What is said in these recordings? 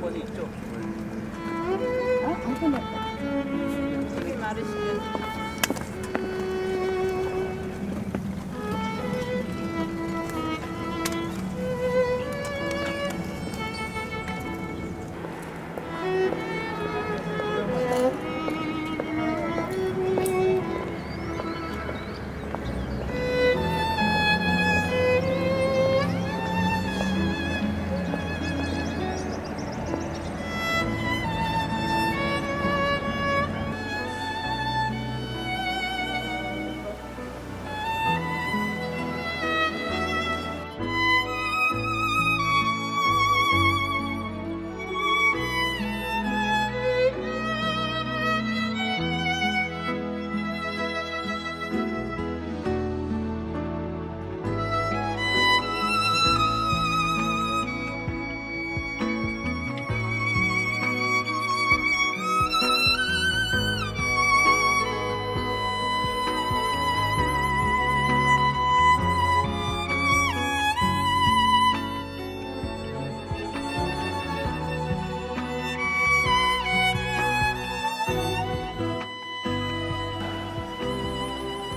어디 있죠? 당첨됐다. 되게 마르시면.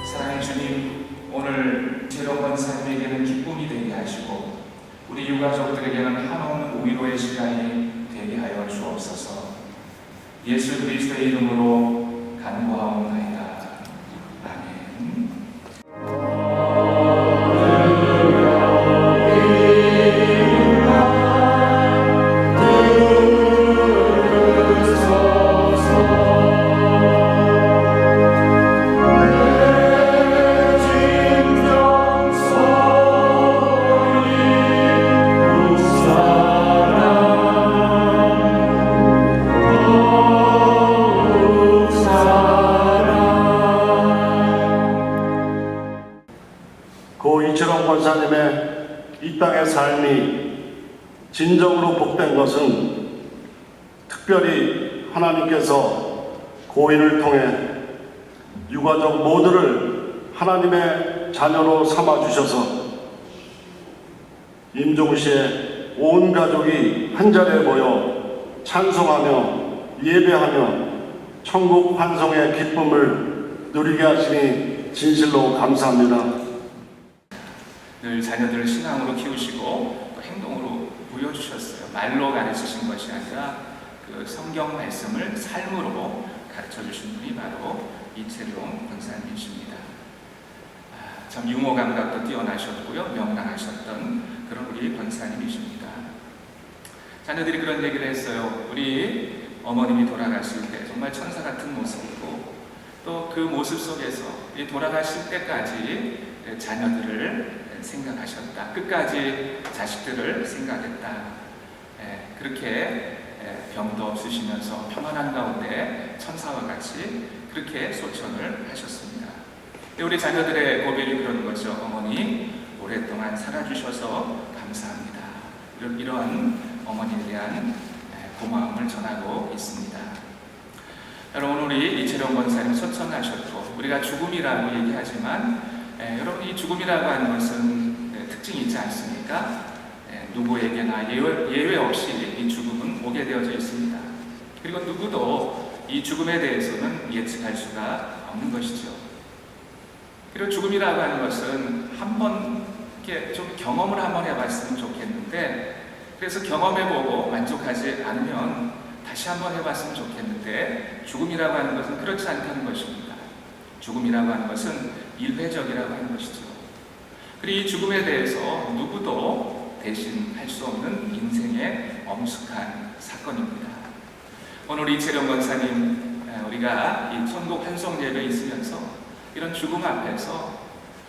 사랑하는 주님, 오늘 제로 권사님에게는 기쁨이 되게 하시고 우리 유가족들에게는 한없는 위로의 시간이 되게 하여 주옵소서. 예수 그리스도의 이름으로 간구하옵나이다. 아멘. 고 이철원 권사님의 이 땅의 삶이 진정으로 복된 것은 특별히 하나님께서 고인을 통해 유가족 모두를 하나님의 자녀로 삼아주셔서 임종우 씨의 온 가족이 한자리에 모여 찬송하며 예배하며 천국 환송의 기쁨을 누리게 하시니 진실로 감사합니다. 늘 자녀들을 신앙으로 키우시고 또 행동으로 보여주셨어요. 말로 가르치신 것이 아니라 그 성경 말씀을 삶으로 가르쳐 주신 분이 바로 이채룡 권사님이십니다. 참 유머 감각도 뛰어나셨고요, 명랑하셨던 그런 우리 권사님이십니다. 자녀들이 그런 얘기를 했어요. 우리 어머님이 돌아가실 때 정말 천사 같은 모습이고 또 그 모습 속에서 이 돌아가실 때까지 자녀들을 생각하셨다. 끝까지 자식들을 생각했다. 그렇게 병도 없으시면서 평안한 가운데 천사와 같이 그렇게 소천을 하셨습니다. 우리 자녀들의 고백이 그런 거죠. 어머니 오랫동안 살아주셔서 감사합니다. 이런 어머니에 대한 고마움을 전하고 있습니다. 여러분, 우리 이채룡 권사님 소천하셨고 우리가 죽음이라고 얘기하지만 여러분, 이 죽음이라고 하는 것은 특징이 있지 않습니까? 누구에게나 예외 없이 이 죽음은 오게 되어져 있습니다. 그리고 누구도 이 죽음에 대해서는 예측할 수가 없는 것이죠. 그리고 죽음이라고 하는 것은 한번 이렇게 좀 경험을 한번 해봤으면 좋겠는데, 그래서 경험해보고 만족하지 않으면 다시 한번 해봤으면 좋겠는데, 죽음이라고 하는 것은 그렇지 않다는 것입니다. 죽음이라고 하는 것은 일회적이라고 하는 것이죠. 그리고 이 죽음에 대해서 누구도 대신할 수 없는 인생의 엄숙한 사건입니다. 오늘 이채룡 권사님, 우리가 이 천국 환송 예배에 있으면서 이런 죽음 앞에서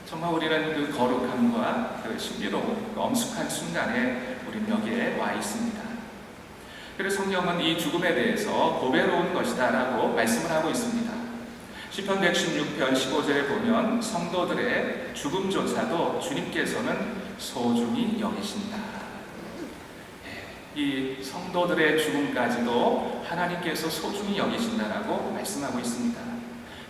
정말 우리는 그 거룩함과 그 신비로운 그 엄숙한 순간에 우리 여기에 와 있습니다. 그래서 성경은 이 죽음에 대해서 고배로운 것이다 라고 말씀을 하고 있습니다. 시편 116편 15절에 보면 성도들의 죽음조차도 주님께서는 소중히 여기신다. 이 성도들의 죽음까지도 하나님께서 소중히 여기신다라고 말씀하고 있습니다.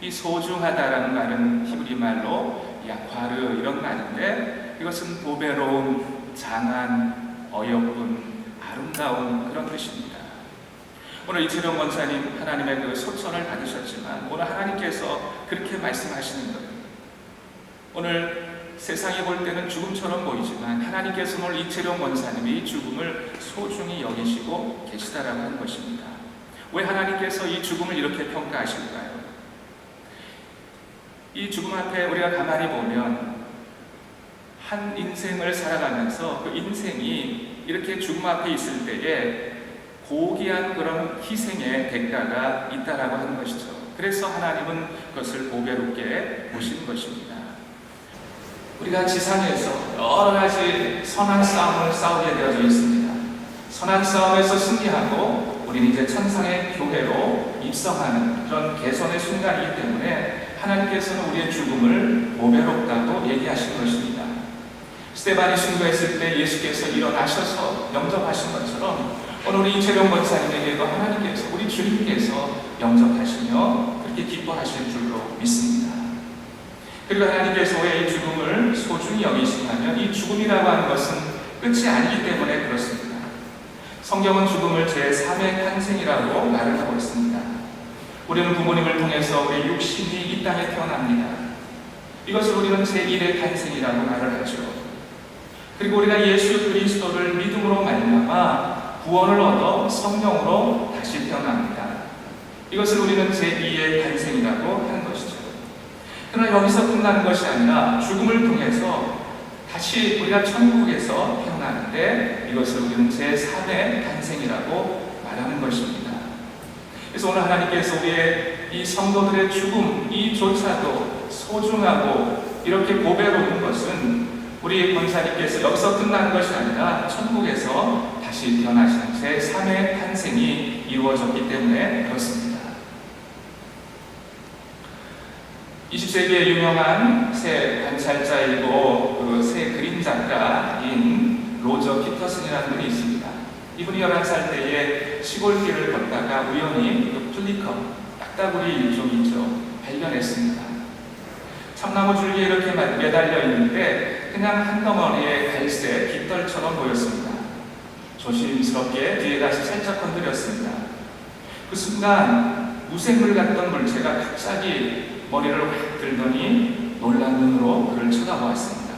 이 소중하다라는 말은 히브리 말로 야과르 이런 말인데, 이것은 보배로운, 장한, 어여쁜, 아름다운 그런 뜻입니다. 오늘 이채령 권사님 하나님의 그 소천을 받으셨지만 오늘 하나님께서 그렇게 말씀하시는 거예요. 오늘 세상이 볼 때는 죽음처럼 보이지만 하나님께서는 오늘 이채령 권사님이 이 죽음을 소중히 여기시고 계시다라고 하는 것입니다. 왜 하나님께서 이 죽음을 이렇게 평가하실까요? 이 죽음 앞에 우리가 가만히 보면 한 인생을 살아가면서 그 인생이 이렇게 죽음 앞에 있을 때에 고귀한 그런 희생의 대가가 있다라고 하는 것이죠. 그래서 하나님은 그것을 보배롭게 보시는 것입니다. 우리가 지상에서 여러 가지 선한 싸움을 싸우게 되어져 있습니다. 선한 싸움에서 승리하고 우리는 이제 천상의 교회로 입성하는 그런 개선의 순간이기 때문에 하나님께서는 우리의 죽음을 보배롭다고 얘기하신 것입니다. 스데반이 순교했을 때 예수께서 일어나셔서 영접하신 것처럼 오늘 우리 이채령 권사님에게도 하나님께서, 우리 주님께서 영접하시며 그렇게 기뻐하실 줄로 믿습니다. 그리고 하나님께서 왜 이 죽음을 소중히 여기시냐면 이 죽음이라고 하는 것은 끝이 아니기 때문에 그렇습니다. 성경은 죽음을 제3의 탄생이라고 말을 하고 있습니다. 우리는 부모님을 통해서 우리 육신이 이 땅에 태어납니다. 이것을 우리는 제1의 탄생이라고 말을 하죠. 그리고 우리가 예수 그리스도를 믿음으로 말미암아 구원을 얻어 성령으로 다시 태어납니다. 이것을 우리는 제2의 탄생이라고 하는 것이죠. 그러나 여기서 끝나는 것이 아니라 죽음을 통해서 다시 우리가 천국에서 태어나는데 이것을 우리는 제3의 탄생이라고 말하는 것입니다. 그래서 오늘 하나님께서 우리의 이 성도들의 죽음 이조차도 소중하고 이렇게 보배로운 것은 우리 권사님께서 여기서 끝나는 것이 아니라 천국에서 다시 태어나시는 제3의 탄생이 이루어졌기 때문에 그렇습니다. 20세기의 유명한 새 관찰자이고 그 새 그림 작가인 로저 피터슨이라는 분이 있습니다. 이분이 11살 때에 시골길을 걷다가 우연히 그 플리커, 딱따구리 일종이 있죠, 발견했습니다. 참나무 줄기에 이렇게 매달려 있는데 그냥 한 덩어리의 갈색 깃털처럼 보였습니다. 조심스럽게 뒤에 다시 살짝 건드렸습니다. 그 순간 무생물 같던 물체가 갑자기 머리를 확 들더니 놀란 눈으로 그를 쳐다보았습니다.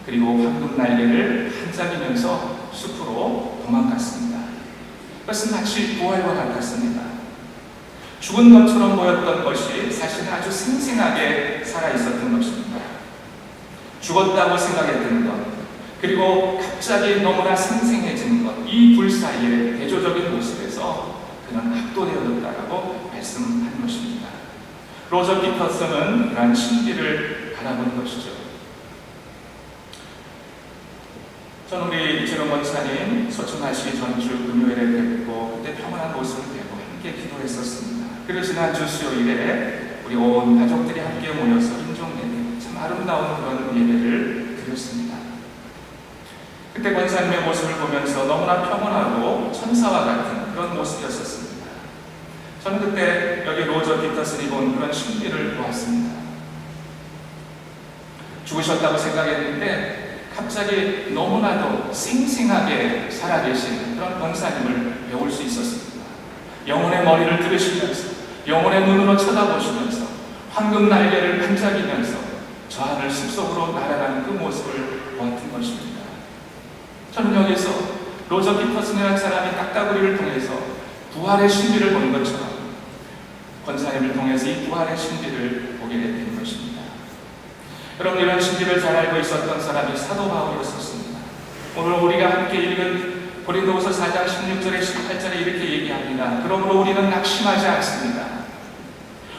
그리고 황금 날개를 한짝이면서 숲으로 도망갔습니다. 그것은 마치 부활과 같았습니다. 죽은 것처럼 보였던 것이 사실은 아주 생생하게 살아있었던 것입니다. 죽었다고 생각했던 것, 그리고 갑자기 너무나 생생해진 것, 이 둘 사이의 대조적인 모습에서 그는 압도되어졌다고 말씀한 것입니다. 로저 피터슨은 그러한 신비를 바라본 것이죠. 전 우리 이채령 권사님 소천하시기 전주 금요일에 뵙고 그때 평안한 모습을 뵈고 함께 기도했었습니다. 그리고 지난주 수요일에 우리 온 가족들이 함께 모여서 인종예배, 참 아름다운 그런 예배를 드렸습니다. 그때 권사님의 모습을 보면서 너무나 평온하고 천사와 같은 그런 모습이었었습니다. 저는 그때 여기 로저 피터슨이 본 그런 신비를 보았습니다. 죽으셨다고 생각했는데 갑자기 너무나도 싱싱하게 살아계신 그런 권사님을 배울 수 있었습니다. 영혼의 머리를 들으시면서, 영혼의 눈으로 쳐다보시면서, 황금 날개를 반짝이면서 저 하늘 숲속으로 날아가는 그 모습을 보았던 것입니다. 저는 여기서 로저 피터슨이라는 사람이 딱따구리를 통해서 부활의 신비를 본 것처럼 권사님을 통해서 이 부활의 신비를 보게 된 것입니다. 여러분, 이런 신비를 잘 알고 있었던 사람이 사도 바울이었습니다. 오늘 우리가 함께 읽은 고린도후서 4장 16절에 18절에 이렇게 얘기합니다. 그러므로 우리는 낙심하지 않습니다.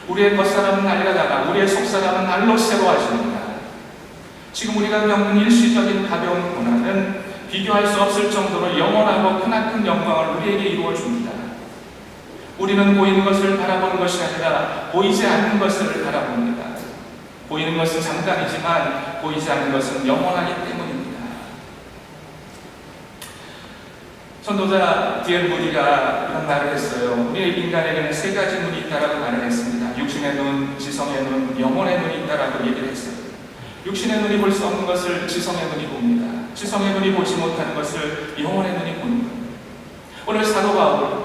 우리의 겉사람은 낡아다가 우리의 속사람은 날로 새로워집니다. 지금 우리가 겪는 일시적인 가벼운 고난은 비교할 수 없을 정도로 영원하고 크나큰 영광을 우리에게 이루어 줍니다. 우리는 보이는 것을 바라보는 것이 아니라 보이지 않는 것을 바라봅니다. 보이는 것은 잠깐이지만 보이지 않는 것은 영원하기 때문입니다. 전도자 D.L. 무디가 이런 말을 했어요. 우리 인간에게는 세 가지 눈이 있다라고 말을 했습니다. 육신의 눈, 지성의 눈, 영혼의 눈이 있다라고 얘기를 했어요. 육신의 눈이 볼 수 없는 것을 지성의 눈이 봅니다. 지성의 눈이 보지 못하는 것을 영혼의 눈이 보는 겁니다. 오늘 사도 바울,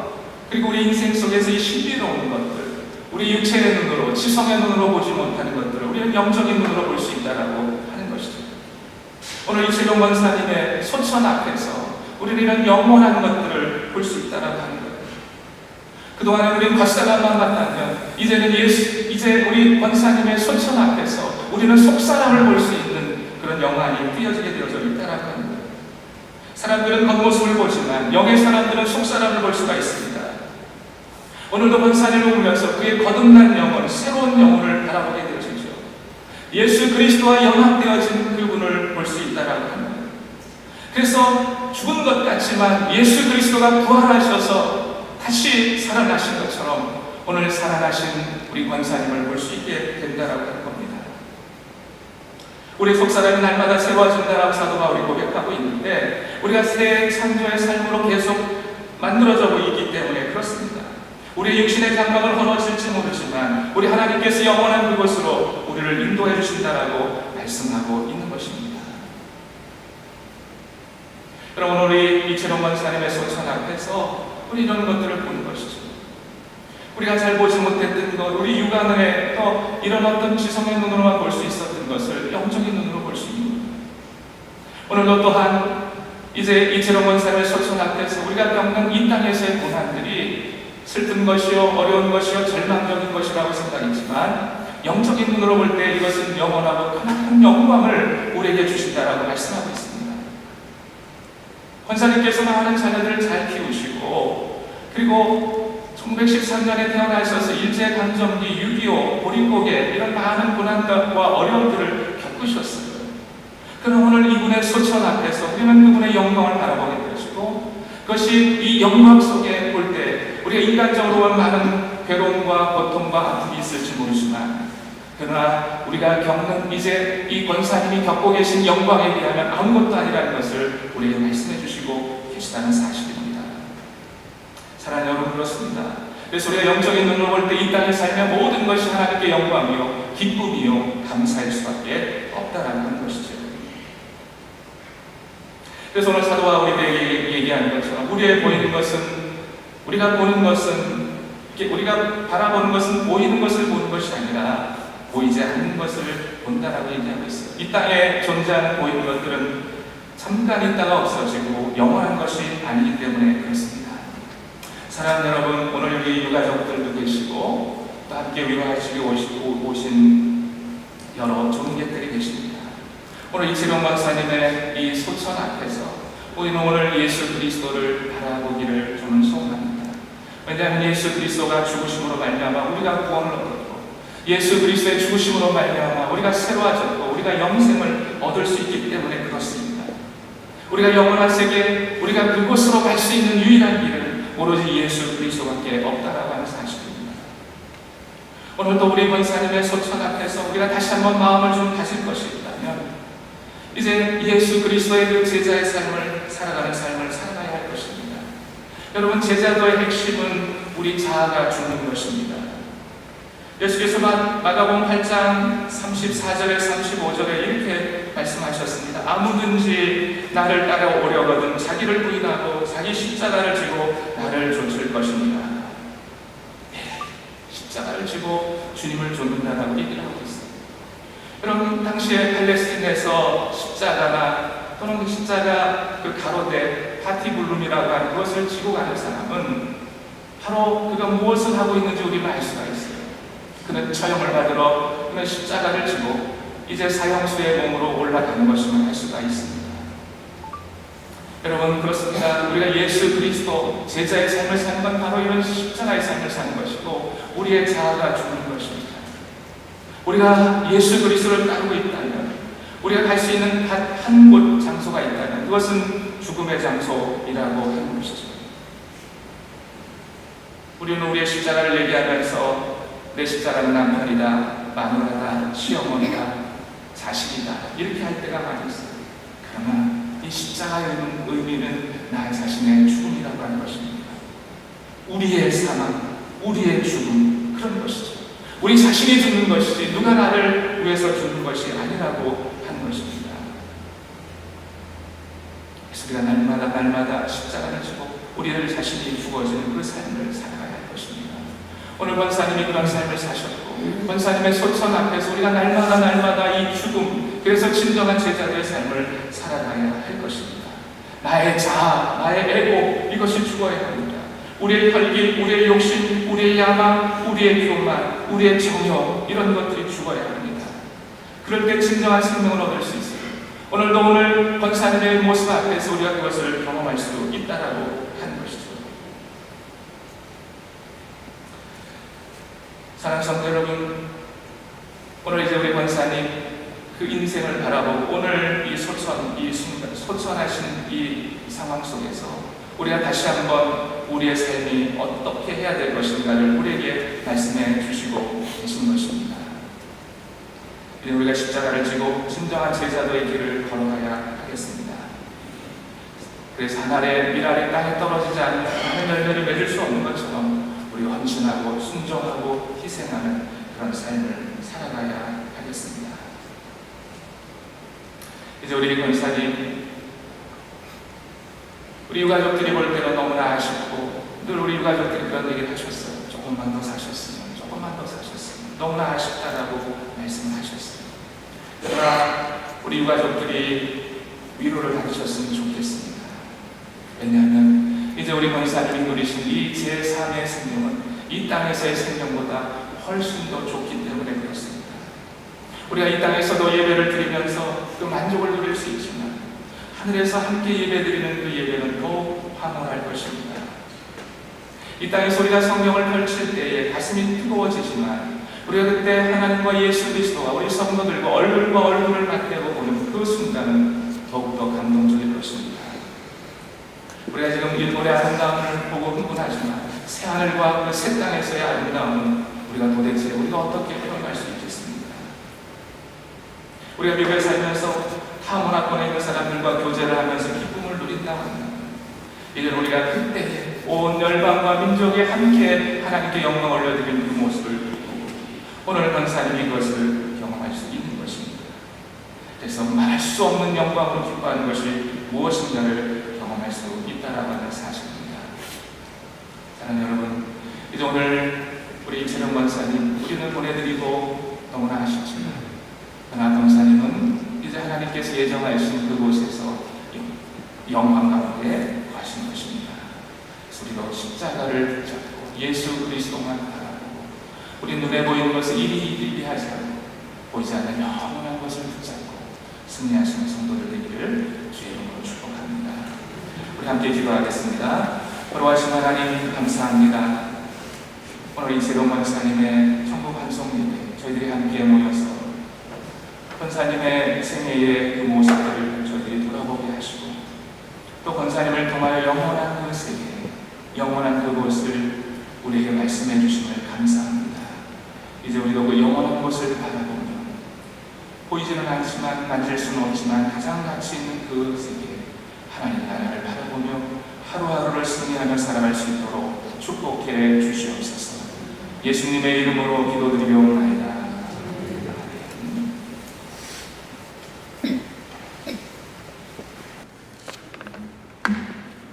그리고 우리 인생 속에서 이 신비로운 것들, 우리 육체의 눈으로, 지성의 눈으로 보지 못하는 것들을 우리는 영적인 눈으로 볼 수 있다라고 하는 것이죠. 오늘 이채용 권사님의 소천 앞에서 우리는 이런 영원한 것들을 볼 수 있다라고 하는 거예요. 그동안에 우리는 겉사람만 만나면 이제 우리 권사님의 소천 앞에서 우리는 속사람을 볼 수 있는 그런 영안이 띄어지게 되어져 있다라고 하는 거예요. 사람들은 겉모습을 보지만 영의 사람들은 속사람을 볼 수가 있습니다. 오늘도 권사님을 보면서 그의 거듭난 영혼, 새로운 영혼을 바라보게 되어지죠. 예수 그리스도와 연합되어진 그분을 볼 수 있다라고 하는 거예요. 그래서 죽은 것 같지만 예수 그리스도가 부활하셔서 다시 살아나신 것처럼 오늘 살아나신 우리 권사님을 볼 수 있게 된다라고 하는 겁니다. 우리 속사람이 날마다 새로워진다라고 사도 바울이 고백하고 있는데 우리가 새 창조의 삶으로 계속 만들어져 있기 때문에 그렇습니다. 우리의 육신의 장막을 허물질지 모르지만 우리 하나님께서 영원한 그곳으로 우리를 인도해 주신다라고 말씀하고 있는 것입니다. 여러분, 우리 이채용 권사님의 소천 앞에서 우리 이런 것들을 보는 것이죠. 우리가 잘 보지 못했던 것, 우리 육안에 또 이런 어떤 지성의 눈으로만 볼 수 있었던 것을 영적인 눈으로 볼 수 있는 겁니다. 오늘도 또한 이제 이채용 권사님의 소천 앞에서 우리가 겪는 이 땅에서의 고난들이 슬픈 것이요, 어려운 것이요, 절망적인 것이라고 생각했지만 영적인 눈으로 볼 때 이것은 영원하고 큰 영광을 우리에게 주신다라고 말씀하고 있습니다. 권사님께서 많은 자녀들을 잘 키우시고 그리고 1913년에 태어나셔서 일제강점기, 6.25, 보릿고개 이런 많은 고난과 어려움들을 겪으셨어요. 그럼 오늘 이분의 소천 앞에서 우리는 그분의 영광을 바라보게 되시고 그것이 이 영광 속에 볼 때 우리가 인간적으로 많은 괴로움과 고통과 아픔이 있을지 모르지만 그러나 우리가 겪는 이제 이 권사님이 겪고 계신 영광에 비하면 아무것도 아니라는 것을 우리에게 말씀해 주시고 계시다는 사실입니다. 사랑하는 여러분, 그렇습니다. 그래서 우리가 영적인 눈으로 볼 때 이 땅에 살면 모든 것이 하나님께 영광이요, 기쁨이요, 감사일 수밖에 없다라는 하는 것이죠. 그래서 오늘 사도 바울이 얘기하는 것처럼 우리의 보이는 것은, 우리가 보는 것은, 우리가 바라보는 것은 보이는 것을 보는 것이 아니라 보이지 않는 것을 본다라고 얘기하고 있어요. 이 땅에 존재하는 보이는 것들은 잠깐 있다가 없어지고 영원한 것이 아니기 때문에 그렇습니다. 사랑하는 여러분, 오늘 여기 유가족들도 계시고 또 함께 위로하시기 오신 여러 종객들이 계십니다. 오늘 이채용 박사님의 이 소천 앞에서 우리는 오늘 예수 그리스도를 바라보기를 저는 소원합니다. 왜냐하면 예수 그리스도가 죽으심으로 말미암아 우리가 구원을 얻었고 예수 그리스도의 죽으심으로 말미암아 우리가 새로워졌고 우리가 영생을 얻을 수 있기 때문에 그렇습니다. 우리가 영원한 세계, 우리가 그곳으로 갈 수 있는 유일한 길은 오로지 예수 그리스도밖에 없다라고 하는 사실입니다. 오늘도 우리 권사님의 소천 앞에서 우리가 다시 한번 마음을 좀 가질 것이 있다면 이제 예수 그리스도의 그 제자의 삶을 살아가는 삶을 살아가야 할 것입니다. 여러분, 제자도의 핵심은 우리 자아가 죽는 것입니다. 예수께서 마가복음 8장 34절에 35절에 이렇게 말씀하셨습니다. 아무든지 나를 따라오려거든 자기를 부인하고 자기 십자가를 지고 나를 좇을 것입니다. 십자가를 지고 주님을 좇는다라고 얘기를 하고 있습니다. 여러분, 당시에 팔레스틴에서 십자가나 또는 그 십자가 그 가로대 파티블룸이라고 하는 그것을 지고 가는 사람은 바로 그가 무엇을 하고 있는지 우리는 알 수가 있어요. 그는 처형을 받으러 그는 십자가를 지고 이제 사형수의 몸으로 올라가는 것임을 알 수가 있습니다. 여러분, 그렇습니다. 우리가 예수 그리스도 제자의 삶을 사는 건 바로 이런 십자가의 삶을 사는 것이고 우리의 자아가 죽는 것입니다. 우리가 예수 그리스도를 따르고 있다면 우리가 갈 수 있는 단 한 곳 장소가 있다면 그것은 죽음의 장소이라고 하는 것이죠. 우리는 우리의 십자가를 얘기하면서 내 십자가는 남편이다, 마누라다, 시어머니다, 자식이다 이렇게 할 때가 많이 있어요. 그러나 이 십자가의 의미는 나 자신의 죽음이라고 하는 것입니다. 우리의 사망, 우리의 죽음 그런 것이죠. 우리 자신이 죽는 것이지 누가 나를 위해서 죽는 것이 아니라고 하는 것입니다. 그래서 우리가 날마다 십자가를 지고 우리를 자신이 죽어지는 그 삶을 살아가야 할 것입니다. 오늘 권사님이 그런 삶을 사셨고 권사님의 소천 앞에서 우리가 날마다 이 죽음, 그래서 진정한 제자들의 삶을 살아가야 할 것입니다. 나의 자아, 나의 에고 이것이 죽어야 합니다. 우리의 혈기, 우리의 욕심, 우리의 야망, 우리의 교만, 우리의 정욕 이런 것들이 죽어야 합니다. 그럴 때 진정한 생명을 얻을 수 있어요. 오늘 권사님의 모습 앞에서 우리가 그것을 경험할 수 있다라고 하는 것이죠. 사랑하는 성도 여러분, 오늘 이제 우리 권사님 그 인생을 바라보고 오늘 이 소천하신 이 상황 속에서 우리가 다시 한번 우리의 삶이 어떻게 해야 될 것인가를 우리에게 말씀해 주시고 계신 것입니다. 이제 우리가 십자가를 지고 진정한 제자도의 길을 걸어가야 하겠습니다. 그래서 한 알의 밀알이 땅에 떨어지지 않는 많은 열매를 맺을 수 없는 것처럼 우리가 헌신하고 순종하고 희생하는 그런 삶을 살아가야 하겠습니다. 이제 우리 권사님, 우리 유가족들이 볼 때는 너무나 아쉽고 늘 우리 유가족들이 그런 얘기를 하셨어요. 조금만 더 사셨으면, 너무나 아쉽다라고 말씀하셨어요. 그러나 우리 유가족들이 위로를 받으셨으면 좋겠습니다. 왜냐하면 이제 우리 권사님이 누리신 이 제3의 생명은 이 땅에서의 생명보다 훨씬 더 좋기 때문에 그렇습니다. 우리가 이 땅에서도 예배를 드리면서 그 만족을 누릴 수 있지만 하늘에서 함께 예배드리는 그 예배는 더욱 황홀할 것입니다. 이 땅에서 우리가 성경을 펼칠 때에 가슴이 뜨거워지지만 우리가 그때 하나님과 예수 그리스도와 우리 성도들과 얼굴과 얼굴을 맞대고 보는 그 순간은 더욱더 감동적일 것입니다. 우리가 지금 이 노래 아름다움을 보고 흥분하지만 새 하늘과 그 새 땅에서의 아름다움은 우리가 어떻게 표현할 수 있겠습니까? 우리가 미국에 살면서 타 문화권에 있는 사람들과 교제를 하면서 기쁨을 누린다고 합니다. 이제 우리가 그때에 온 열방과 민족이 함께 하나님께 영광 올려드리는 그 모습을 보고 오늘 권사님이 그것을 경험할 수 있는 것입니다. 그래서 말할 수 없는 영광으로 기뻐하는 것이 무엇인가를 경험할 수 있다라고 하는 사실입니다. 사랑하는 여러분, 이제 오늘 우리 이채령 권사님 우리는 보내드리고 너무나 아쉽지만 그러나 권사님은 이제 하나님께서 예정하신 그곳에서 영광 가운데 가신 것입니다. 그래서 우리가 십자가를 붙잡고 예수 그리스도만 바라보고 우리 눈에 보이는 것을 이리 하지 않고 보이지 않는 영원한 것을 붙잡고 승리하시는 성도들 되기를 주의 이름으로 축복합니다. 우리 함께 기도하겠습니다. 거룩하신 하나님 감사합니다. 오늘 이재동 권사님의 천국 환송 예배 저희들이 함께 모여서 권사님의 생애의 그 모습들을 저희들이 돌아보게 하시고 또 권사님을 통하여 영원한 그 세계, 영원한 그곳을 우리에게 말씀해 주심을 감사합니다. 이제 우리도 그 영원한 곳을 바라보며 보이지는 않지만 만질 수는 없지만 가장 가치 있는 그 세계, 하나님 나라를 바라보며 하루하루를 승리하며 살아갈 수 있도록 축복해 주시옵소서. 예수님의 이름으로 기도드리옵나이다.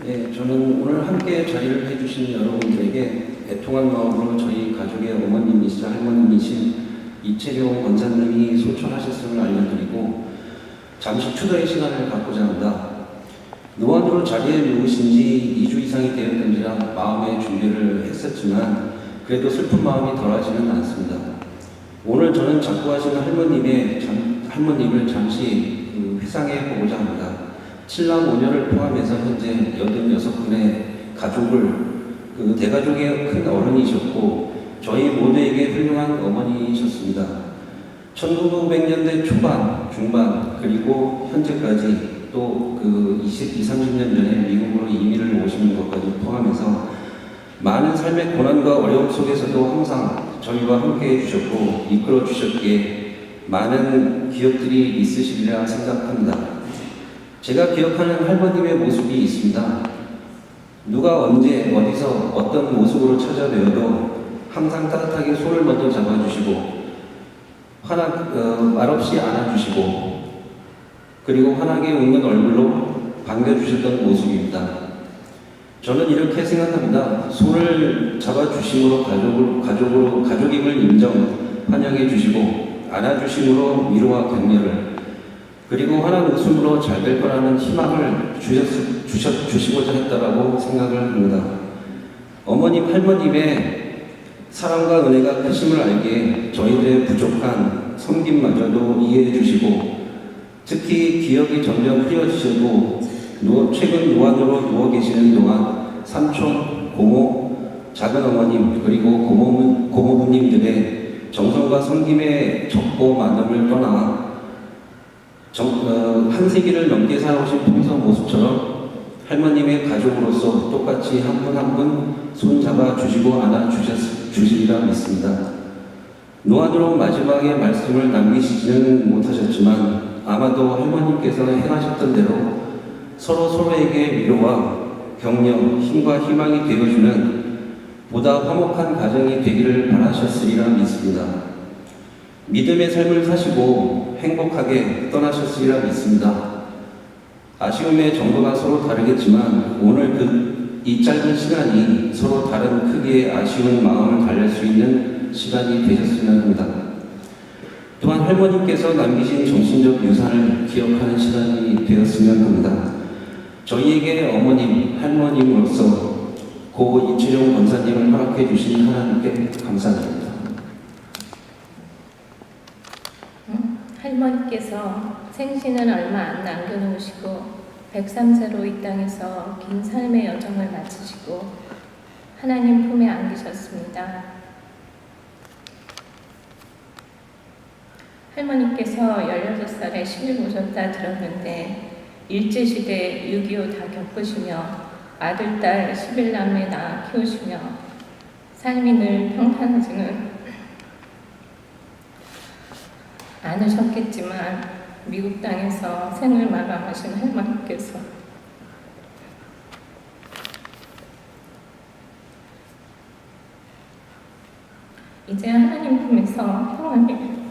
네, 저는 오늘 함께 자리를 해주신 여러분들에게 애통한 마음으로 저희 가족의 어머님이시자 할머님이신 이채룡 권사님이 소천하셨음을 알려드리고 잠시 추도의 시간을 갖고자 합니다. 노안으로 자리에 누우신 지 2주 이상이 되었는지라 마음의 준비를 했었지만 그래도 슬픈 마음이 덜하지는 않습니다. 오늘 저는 작고하시는 할머님을 잠시 회상해 보고자 합니다. 7남 5녀를 포함해서 현재 86분의 가족을 대가족의 큰 어른이셨고 저희 모두에게 훌륭한 어머니이셨습니다. 1900년대 초반, 중반 그리고 현재까지 또 20, 30년 전에 미국으로 이민을 오시는 것까지 포함해서 많은 삶의 고난과 어려움 속에서도 항상 저희와 함께 해주셨고 이끌어 주셨기에 많은 기억들이 있으시리라 생각합니다. 제가 기억하는 할머님의 모습이 있습니다. 누가 언제 어디서 어떤 모습으로 찾아뵈어도 항상 따뜻하게 손을 먼저 잡아주시고 말없이 안아주시고 그리고 환하게 웃는 얼굴로 반겨주셨던 모습입니다. 저는 이렇게 생각합니다. 손을 잡아주심으로 가족임을 인정, 환영해 주시고 안아주심으로 위로와 격려를 그리고 환한 웃음으로 잘 될 거라는 희망을 주시고자 했다라고 생각을 합니다. 어머님, 할머님의 사랑과 은혜가 크심을 알기에 저희들의 부족한 섬김마저도 이해해 주시고 특히 기억이 점점 흐려지셔도 최근 노안으로 누워 계시는 동안 삼촌, 고모, 작은 어머님 그리고 고모부님들의 정성과 섬김의 적고 많음을 떠나 한 세기를 넘게 살아오신 평소 모습처럼 할머님의 가족으로서 똑같이 한 분 한 분 손잡아 주시고 안아 주시리라 믿습니다. 노안으로 마지막에 말씀을 남기시지는 못하셨지만 아마도 할머님께서 행하셨던 대로 서로에게 위로와 격려, 힘과 희망이 되어주는 보다 화목한 가정이 되기를 바라셨으리라 믿습니다. 믿음의 삶을 사시고 행복하게 떠나셨으리라 믿습니다. 아쉬움의 정도가 서로 다르겠지만 오늘 이 짧은 시간이 서로 다른 크기의 아쉬운 마음을 달랠 수 있는 시간이 되셨으면 합니다. 또한 할머님께서 남기신 정신적 유산을 기억하는 시간이 되었으면 합니다. 저희에게 어머님, 할머님으로서 고 이채용 권사님을 허락해 주신 하나님께 감사드립니다. 할머니께서 생신을 얼마 안 남겨놓으시고 103세로 이 땅에서 긴 삶의 여정을 마치시고 하나님 품에 안기셨습니다. 할머니께서 16살에 시집 오셨다 들었는데 일제시대 6.25 다 겪으시며 아들, 딸 11남매 낳아 키우시며 삶이 늘 평탄하지는 않으셨겠지만 미국 땅에서 생을 마감하신 할머니께서 이제 하나님 품에서 평안히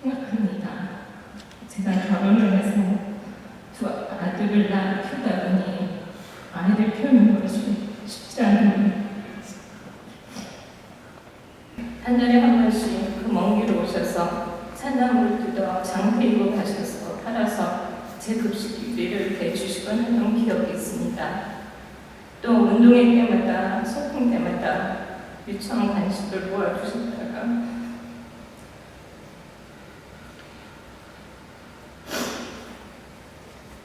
생각합니다. 제가 결혼을 해서 두 아들을 낳아 키우다 보니 아이들 키우는 것이 쉽지 않은 한 달에 한 번씩 그 먼 길을 오셔서 산나물을 뜯어 장패이고 가셔서 팔아서 제 급식비를 대주시곤 하던 기억이 있습니다. 또 운동회 때마다 소풍 때마다 유치원 간식을 모아주셨다가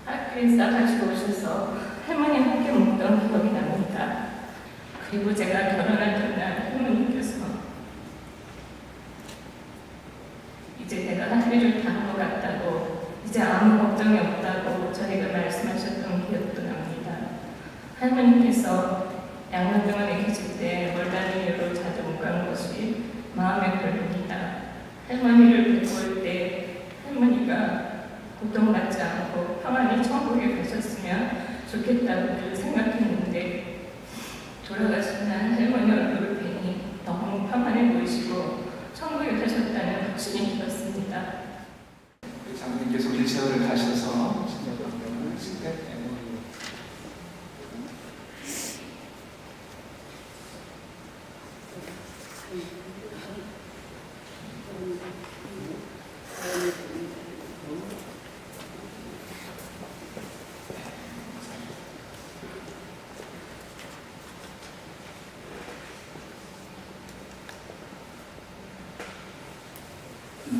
학교에 싸가지고 오셔서 할머니 함께 먹던 기억이 납니다. 그리고 제가 결혼할 때날 할머니께서 이제 내가 할 일을 다 한 것 같다고 이제 아무 걱정이 없다고 저희가 말씀하셨던 기억도 납니다. 할머니께서 양문병원에 계실 때 멀다는 이유로 자주 못 가는 것이 마음에 걸립니다. 할머니를 뵙고 올 때 할머니가 고통받지 않고 평안히 천국에 가셨으면 좋겠다고 늘 생각했는데 돌아가신 날 할머니 얼굴을 뵈니 너무 평안해 보이시고 천국에 가셨다는 확신이 들었습니다. 장로님께서 윌체어를 가셔서 하실 때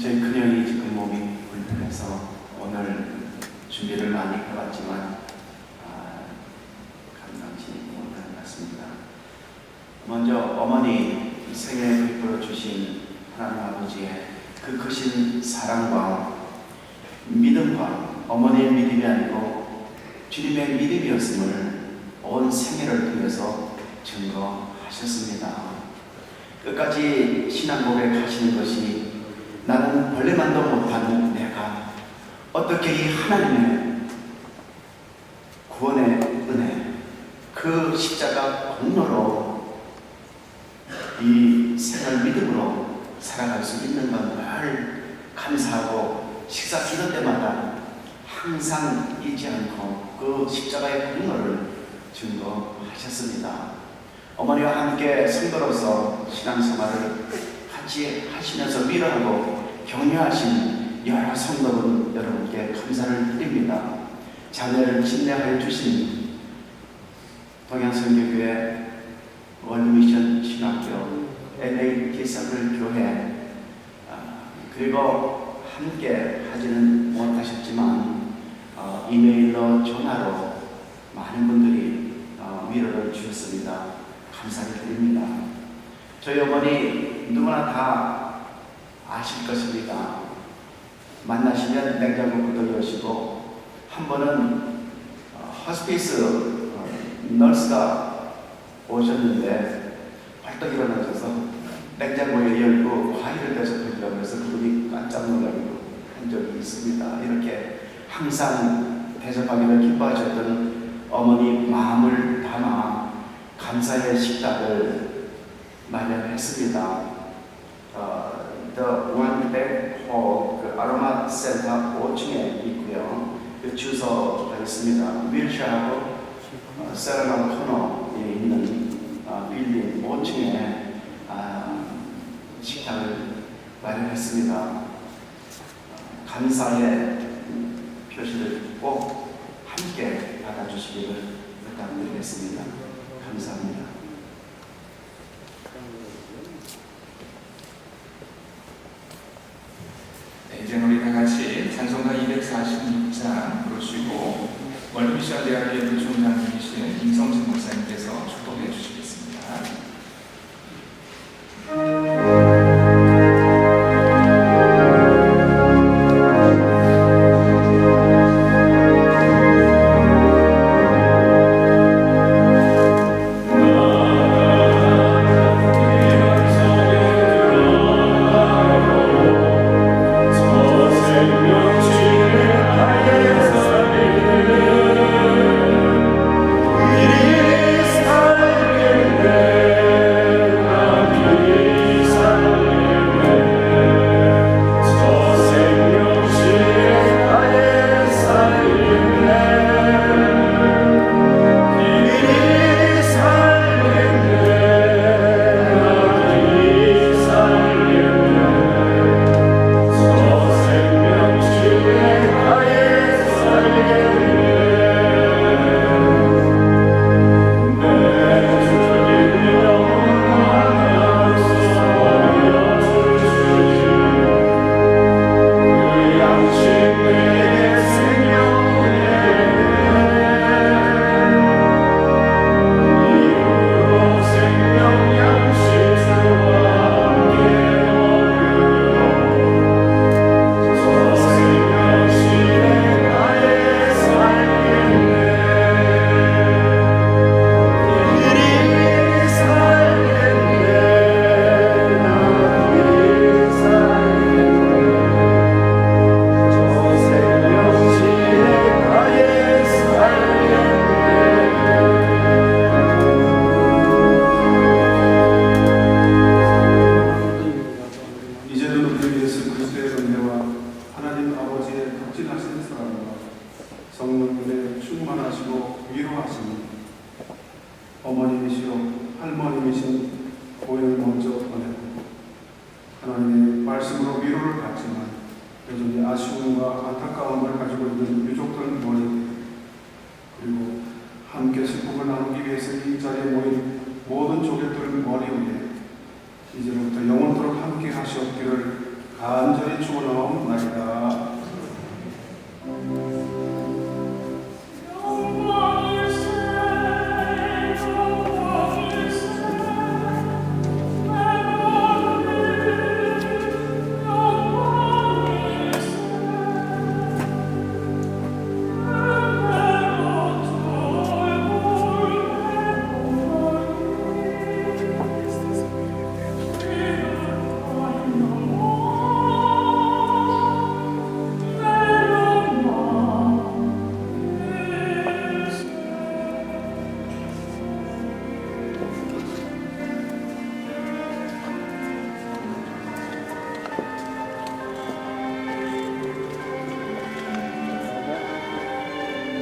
저희 큰형이 지금 몸이 불편해서 오늘 준비를 많이 해왔지만 감당치 못한 것 같습니다. 먼저 어머니 생애 베풀어 주신 하나님 아버지의 그 크신 사랑과 믿음과 어머니의 믿음이 아니고 주님의 믿음이었음을 온 생애를 통해서 증거하셨습니다. 끝까지 신앙 고백하시는 것이 나는 벌레만도 못하는 내가 어떻게 이 하나님의 구원의 은혜, 그 십자가 공로로 이 생을 믿음으로 살아갈 수 있는 건 늘 감사하고 식사 기도 때마다 항상 잊지 않고 그 십자가의 공로를 증거하셨습니다. 어머니와 함께 성도로서 신앙생활을 같이 하시면서 위로하고 격려하신 여러 성도분 여러분께 감사를 드립니다. 자녀를 침례하여 주신 동양선교교회 월드미션 신학교 LA 기사글 교회 그리고 함께 하지는 못하셨지만 이메일로 전화로 많은 분들이 위로를 주셨습니다. 감사를 드립니다. 저희 어머니 누구나 다 아실 것입니다. 만나시면 냉장고부터 여시고 한 번은 호스피스 널스가 오셨는데 벌떡 일어나셔서 냉장고에 열고 과일을 대접하려고 해서 그분이 깜짝 놀라고 한 적이 있습니다. 이렇게 항상 대접하기를 기뻐하셨던 어머니 마음을 담아 감사의 식탁을 마련했습니다. The One Bag Hall 그 아로마 센터 5층에 있고요. 그 주소가 있습니다. 윌샤하고 세라람 코너에 있는 빌딩 5층에 식탁을 마련했습니다. 감사의 표시를 꼭 함께 받아주시기를 부탁드리겠습니다. 감사합니다. 네, 이제 우리 다 같이 찬송가 246장 부르시고 월드미션 대학의 부총장님이신 김성진 목사님께서 축복해 주시겠습니다.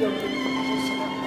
여기 아저씨가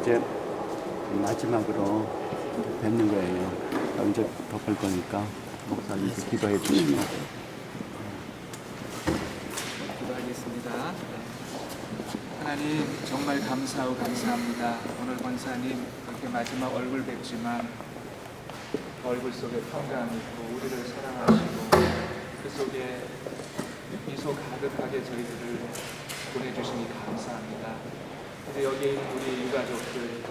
이제 마지막으로 뵙는 거예요. 이제 덮을 거니까 목사님 기도해 주시고. 기도하겠습니다. 하나님 정말 감사하고 감사합니다. 오늘 권사님 그렇게 마지막 얼굴 뵙지만 얼굴 속에 평강이 있고 우리를 사랑하시고 그 속에 미소 가득하게 저희들을 보내주시니 감사합니다. 이제 여기 있는 우리 유가족들,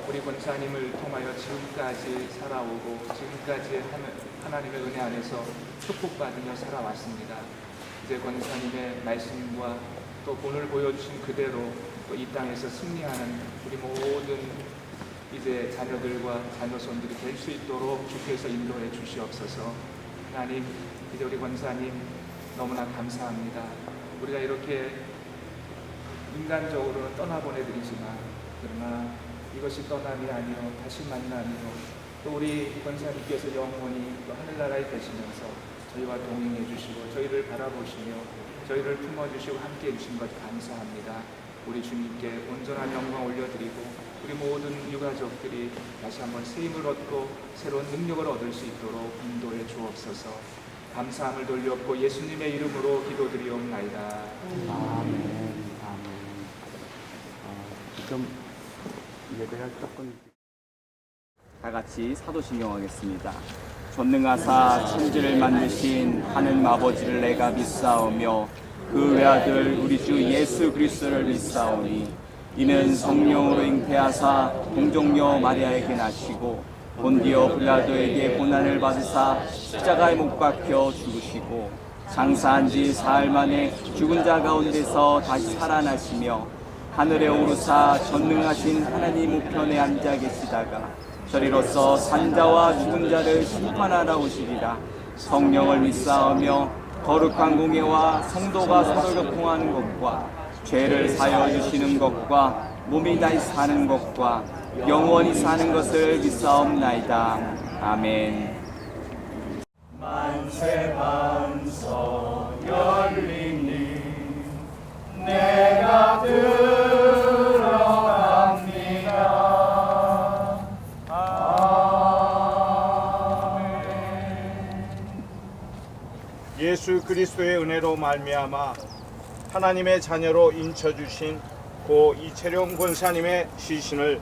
우리 권사님을 통하여 지금까지 살아오고 지금까지 하나님의 은혜 안에서 축복받으며 살아왔습니다. 이제 권사님의 말씀과 또 오늘 보여주신 그대로 또 이 땅에서 승리하는 우리 모든 이제 자녀들과 자녀손들이 될 수 있도록 주께서 인도해 주시옵소서. 하나님, 이제 우리 권사님 너무나 감사합니다. 우리가 이렇게 인간적으로는 떠나보내드리지만 그러나 이것이 떠남이 아니요 다시 만남이요 또 우리 권사님께서 영원히 또 하늘나라에 계시면서 저희와 동행해 주시고 저희를 바라보시며 저희를 품어주시고 함께해 주신 것 감사합니다. 우리 주님께 온전한 영광 올려드리고 우리 모든 유가족들이 다시 한번 새 힘을 얻고 새로운 능력을 얻을 수 있도록 인도해 주옵소서. 감사함을 돌렸고 예수님의 이름으로 기도드리옵나이다. 아멘. 지금 예배가 조금 다 같이 사도신경 하겠습니다. 전능하사 천지를 만드신 하늘 아버지를 내가 믿사오며 그 외아들 우리 주 예수 그리스도를 믿사오니 이는 성령으로 잉태하사 동정녀 마리아에게 나시고 본디오 빌라도에게 고난을 받으사 십자가에 못 박혀 죽으시고 장사한 지 사흘 만에 죽은 자 가운데서 다시 살아나시며 하늘에 오르사 전능하신 하나님 우편에 앉아 계시다가 저리로서 산자와 죽은 자를 심판하러 오시리라. 성령을 믿사오며 거룩한 공예와 성도가 서로 교통하는 것과 죄를 사여 주시는 것과 몸이 다시 사는 것과 영원히 사는 것을 믿사옵나이다. 아멘. 만세 반석 열리니 내가 들어갑니다. 아멘. 예수 그리스도의 은혜로 말미암아 하나님의 자녀로 인쳐주신 고 이채룡 권사님의 시신을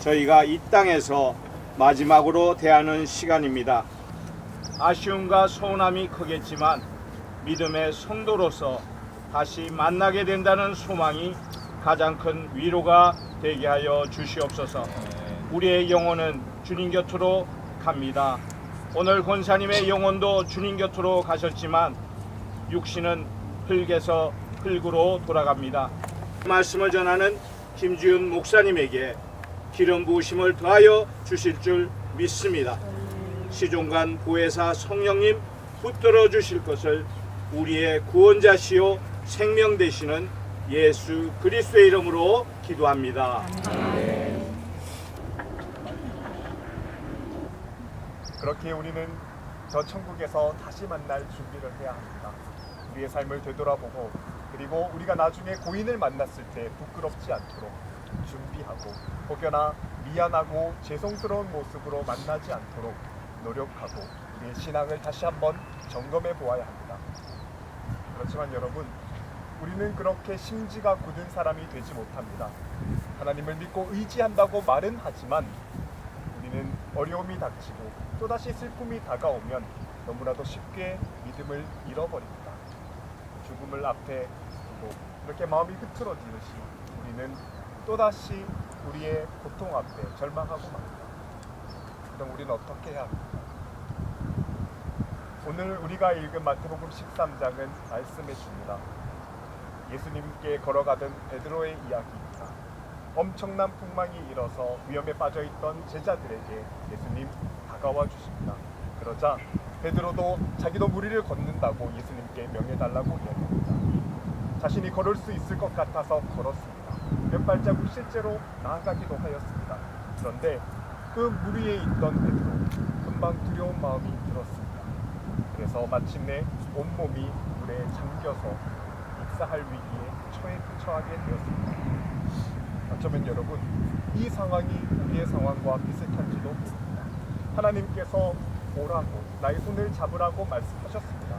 저희가 이 땅에서 마지막으로 대하는 시간입니다. 아쉬움과 서운함이 크겠지만 믿음의 성도로서 다시 만나게 된다는 소망이 가장 큰 위로가 되게 하여 주시옵소서. 우리의 영혼은 주님 곁으로 갑니다. 오늘 권사님의 영혼도 주님 곁으로 가셨지만 육신은 흙에서 흙으로 돌아갑니다. 말씀을 전하는 김지훈 목사님에게 기름 부으심을 더하여 주실 줄 믿습니다. 시종간 보혜사 성령님 붙들어 주실 것을 우리의 구원자시요 생명 되시는 예수 그리스도의 이름으로 기도합니다. 그렇게 우리는 저 천국에서 다시 만날 준비를 해야 합니다. 우리의 삶을 되돌아보고 그리고 우리가 나중에 고인을 만났을 때 부끄럽지 않도록 준비하고 혹여나 미안하고 죄송스러운 모습으로 만나지 않도록 노력하고 우리의 신앙을 다시 한번 점검해 보아야 합니다. 그렇지만 여러분, 우리는 그렇게 심지가 굳은 사람이 되지 못합니다. 하나님을 믿고 의지한다고 말은 하지만 우리는 어려움이 닥치고 또다시 슬픔이 다가오면 너무나도 쉽게 믿음을 잃어버립니다. 죽음을 앞에 두고 이렇게 마음이 흐트러지듯이 우리는 또다시 우리의 고통 앞에 절망하고 맙니다. 그럼 우리는 어떻게 해야 합니까? 오늘 우리가 읽은 마태복음 13장은 말씀해 줍니다. 예수님께 걸어가던 베드로의 이야기입니다. 엄청난 풍랑이 일어서 위험에 빠져있던 제자들에게 예수님 다가와 주십니다. 그러자 베드로도 자기도 무리를 걷는다고 예수님께 명해달라고 이야기합니다. 자신이 걸을 수 있을 것 같아서 걸었습니다. 몇 발자국 실제로 나아가기도 하였습니다. 그런데 그 무리에 있던 베드로 금방 두려운 마음이 들었습니다. 그래서 마침내 온몸이 물에 잠겨서 익사할 위기에 처하게 되었습니다. 어쩌면 여러분, 이 상황이 우리의 상황과 비슷한지도 모릅니다. 하나님께서 오라고, 나의 손을 잡으라고 말씀하셨습니다.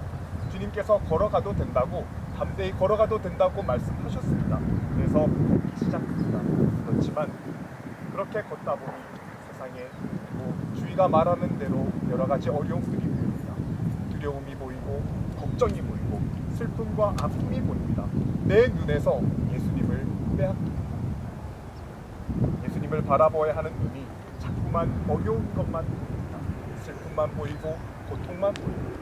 주님께서 걸어가도 된다고, 담대히 걸어가도 된다고 말씀하셨습니다. 그래서 걷기 시작합니다. 그렇지만 그렇게 걷다 보니 세상에 주위가 말하는 대로 여러 가지 어려움들이 보입니다. 두려움이 보이고 걱정이 보이고 슬픔과 아픔이 보입니다. 내 눈에서 예수님을 빼앗깁니다. 예수님을 바라보아야 하는 눈이 자꾸만 어려운 것만 보입니다. 슬픔만 보이고 고통만 보입니다.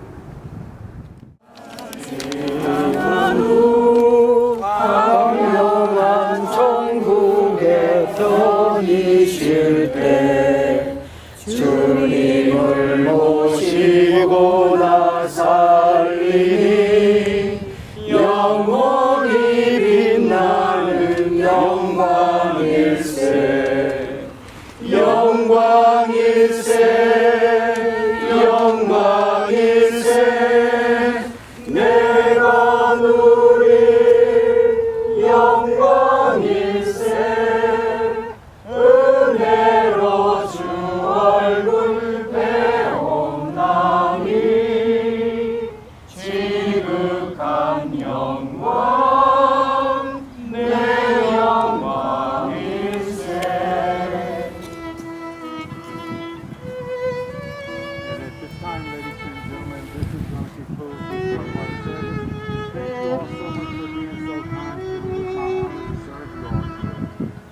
광명한 천국에 편이실 때 주님을 모시고 나 살리니 영원히 빛나는 영광일세 영광일세 영광일세 내가 누릴 영광일세 은혜로 주 얼굴 배움나니 지극한 영광 내 영광일세. And at this time, ladies and gentlemen, this is going to conclude this sunrise service. Thank you all so much for being so kind to me. It's my honor to serve you all.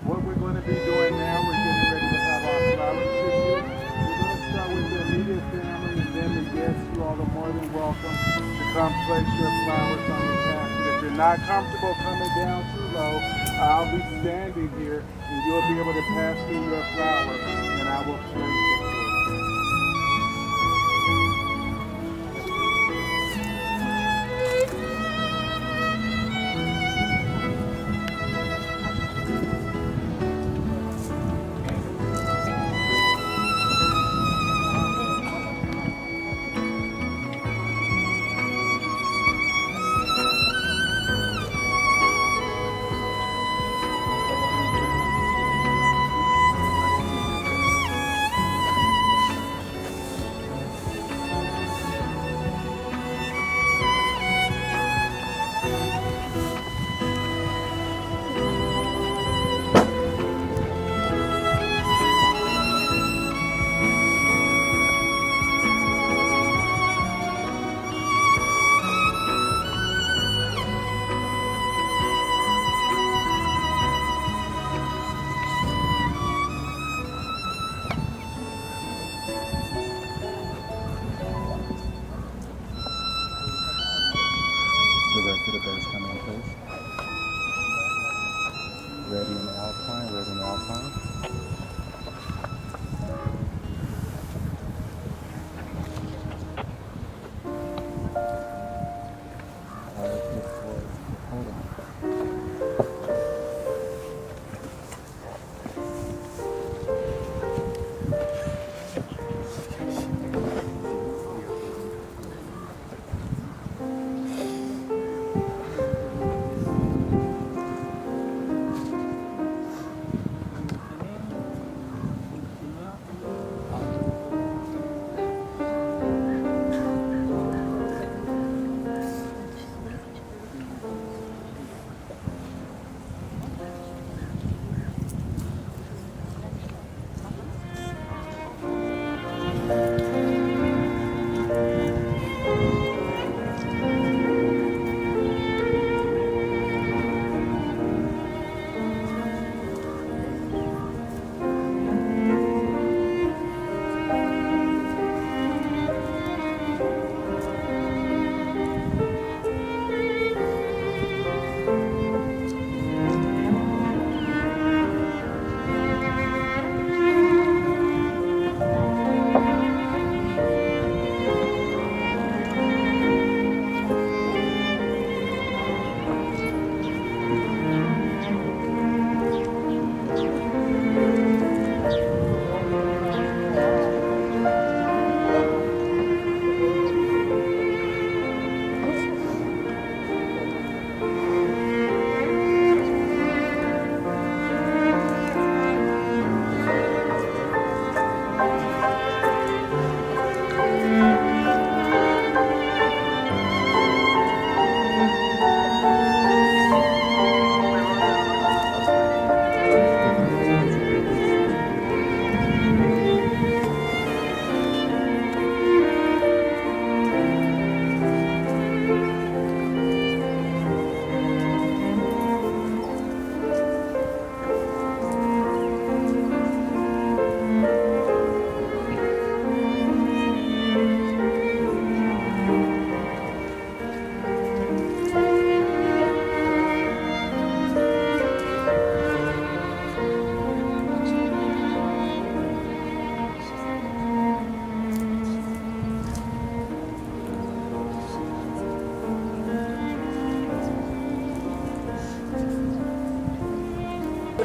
What we're going to be doing now, we're getting ready to have our flower tribute. We're going to start with the immediate family and then the guests. You all are more than welcome to come place your flowers on the casket. If you're not comfortable coming down too low, I'll be standing here and you'll be able to pass through your flowers and I will place it. The rest of the bass come in, please. Ready in the alpine, ready in the alpine. Hold on.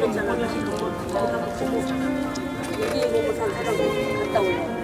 그랬잖아. 여기 보고 산 사람 갔다 올래.